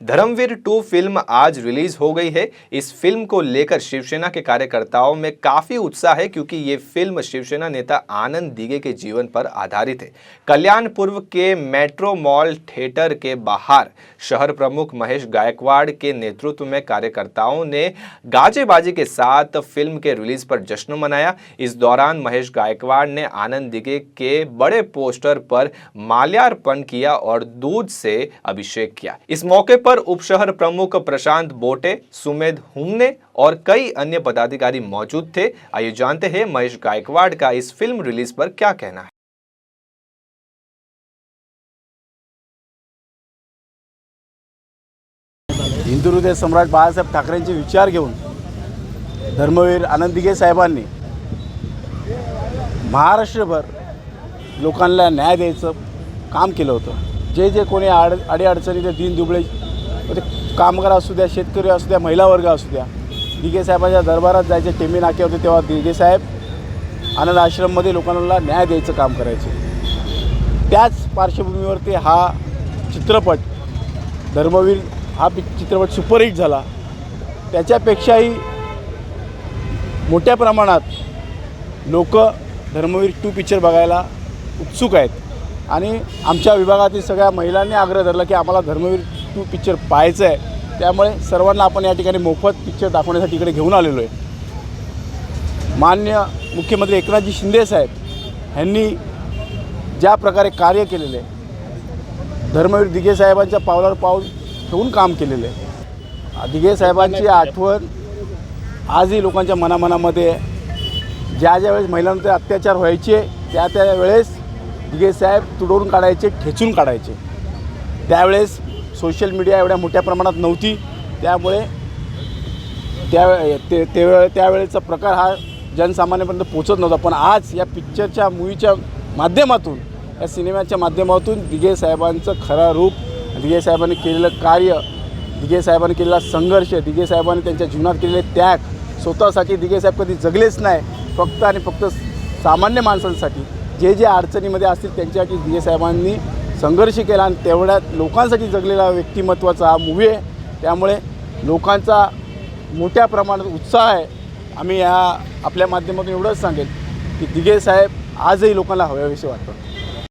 Dharmaveer 2 film आज release हो गई है। इस फिल्म को लेकर शिवसेना के कार्यकर्ताओं में काफी उत्साह है क्योंकि ये फिल्म शिवसेना नेता आनंद दिघे के जीवन पर आधारित है। कल्याणपुर के मेट्रो मॉल थिएटर के बाहर शहर प्रमुख महेश गायकवाड़ के नेतृत्व में कार्यकर्ताओं ने गाजेबाजी के साथ फिल्म के रिलीज पर जश्न मनाया। इस दौरान महेश गायकवाड़ ने आनंद दिघे के बड़े पोस्टर पर माल्यार्पण किया और दूध से अभिषेक किया। इस मौके पर उपशहर प्रमुख प्रशांत बोटे, सुमेध हुमने और कई अन्य पदाधिकारी मौजूद थे। आइए जानते हैं महेश गायकवाड़ का इस फिल्म रिलीज पर क्या कहना है। हिंदू हृदय सम्राट बाळासाहेब ठाकरेंचे विचार घेऊन धर्मवीर आनंद दिघे साहेबांनी महाराष्ट्रभर लोकांना न्याय द्यायचं काम केलं होतं। जे जे कोणी अडीअडचणी ते दीन दुबळे कामगार असू द्या, शेतकरी असू द्या, महिला वर्ग असू द्या, दिघे साहेबांच्या दरबारात जायचे टेमी नाके होते तेव्हा दिघे साहेब आनंद आश्रममध्ये लोकांना न्याय द्यायचं काम करायचे। त्याच पार्श्वभूमीवरती हा चित्रपट धर्मवीर हा चित्रपट सुपरहिट झाला। त्याच्यापेक्षाही मोठ्या प्रमाणात लोक धर्मवीर 2 पिक्चर बघायला उत्सुक आहेत आणि आमच्या विभागातील सगळ्या महिलांनी आग्रह धरला की आम्हाला धर्मवीर 2 पिक्चर पाहायचं आहे। त्यामुळे सर्वांना आपण या ठिकाणी मोफत पिक्चर दाखवण्यासाठी इकडे घेऊन आलेलो आहे। माननीय मुख्यमंत्री एकनाथजी शिंदे साहेब यांनी ज्या प्रकारे कार्य केलेले आहे, धर्मवीर दिघे साहेबांच्या पावलावर पाऊल ठेवून काम केलेलं आहे। दिघे साहेबांची आठवण आजही लोकांच्या मनामध्ये ज्या वेळेस महिलांवर अत्याचार व्हायचे त्या वेळेस दिघे साहेब तुडवून काढायचे, ठेचून काढायचे। त्यावेळेस सोशल मीडिया एवढ्या मोठ्या प्रमाणात नव्हती, त्यामुळे त्यावेळेचा प्रकार हा जनसामान्यापर्यंत पोचत नव्हता। पण आज या पिक्चरच्या मूवीच्या माध्यमातून, या सिनेमाच्या माध्यमातून दिघे साहेबांचं खरं रूप, दिघे साहेबांनी केलेलं कार्य, दिघे साहेबांनी केलेला संघर्ष, दिघे साहेबांनी त्यांच्या जीवनात केलेले त्याग, स्वतःसाठी दिघे साहेब कधी जगलेच नाही, फक्त आणि फक्त सामान्य माणसांसाठी जे जे अडचणीमध्ये असतील त्यांच्यासाठी दिघे साहेबांनी संघर्ष केला आणि तेवढ्या लोकांसाठी जगलेला व्यक्तिमत्वाचा हा मूवी आहे। त्यामुळे लोकांचा मोठ्या प्रमाणात उत्साह आहे। आम्ही या आपल्या माध्यमातून एवढंच सांगेल की दिघे साहेब आजही लोकांना हवेविषयी वाटतात।